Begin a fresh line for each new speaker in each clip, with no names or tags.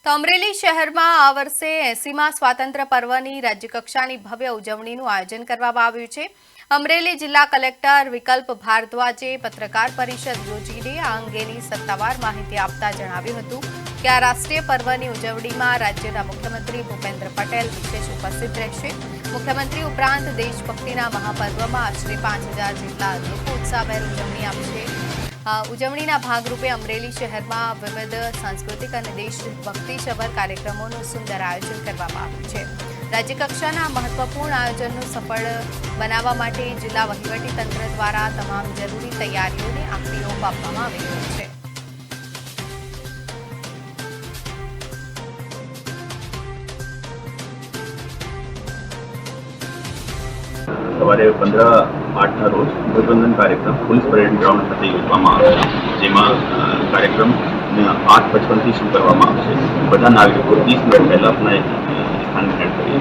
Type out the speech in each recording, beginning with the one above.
તો અમરેલી શહેરમાં આ વર્ષે 80મા સ્વાતંત્ર્ય પર્વની રાજ્યકક્ષાની ભવ્ય ઉજવણીનું આયોજન કરવામાં આવ્યું છે। અમરેલી જિલ્લા કલેક્ટર વિકલ્પ ભારદ્વાજે પત્રકાર પરિષદ યોજીને આ અંગેની સત્તાવાર માહિતી આપતા જણાવ્યું હતું કે આ રાષ્ટ્રીય પર્વની ઉજવણીમાં રાજ્યના મુખ્યમંત્રી ભૂપેન્દ્ર પટેલ વિશેષ ઉપસ્થિત રહેશે। મુખ્યમંત્રી ઉપરાંત દેશભક્તિના મહાપર્વમાં આશરે 5000 જેટલા લોકો ઉત્સાહભેર ઉજવણી આપશે। ઉજવણીના ભાગરૂપે અમરેલી શહેરમાં વિવિધ સાંસ્કૃતિક અને દેશભક્તિસભર કાર્યક્રમોનું સુંદર આયોજન કરવામાં આવ્યું છે। રાજ્યકક્ષાના મહત્વપૂર્ણ આયોજનનું સફળ બનાવવા માટે જિલ્લા વહીવટીતંત્ર દ્વારા તમામ જરૂરી તૈયારીઓને આખરી ઓપ આપવામાં આવી રહ્યો છે।
સવારે 15/8ના રોજ ધ્વજવંદન કાર્યક્રમ પોલીસ પરેડ ગ્રાઉન્ડ ખાતે યોજવામાં આવશે, જેમાં કાર્યક્રમ 8:55થી શરૂ કરવામાં આવશે। બધા નાગરિકો 30 મિનિટ પહેલા આપના સ્થાન ગ્રહણ કરી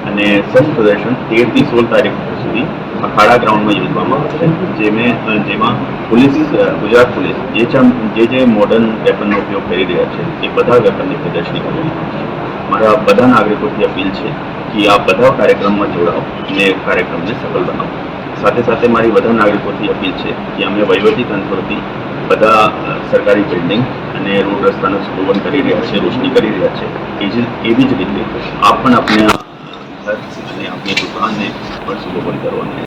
અને શસ્ત્ર પ્રદર્શન 13થી 16 તારીખ સુધી અખાડા ગ્રાઉન્ડમાં યોજવામાં આવશે, જેમાં ગુજરાત પોલીસ જે મોડર્ન વેપનનો ઉપયોગ કરી રહ્યા છે એ બધા વેપનની પ્રદર્શની કરવામાં આવશે। મારા બધા નાગરિકોથી અપીલ છે કે આ બધા કાર્યક્રમમાં જોડાઓ અને કાર્યક્રમને સફળ બનાવો। સાથે સાથે મારી બધા નાગરિકોથી અપીલ છે કે અમે વહીવટીતંત્રથી બધા સરકારી બિલ્ડિંગ અને રોડ રસ્તાનું સુશોભન કરી રહ્યા છે, રોશની કરી રહ્યા છે। એવી જ રીતે આપ પણ આપણે ઘર અને આપણી દુકાનને પણ સુશોભન કરવાનું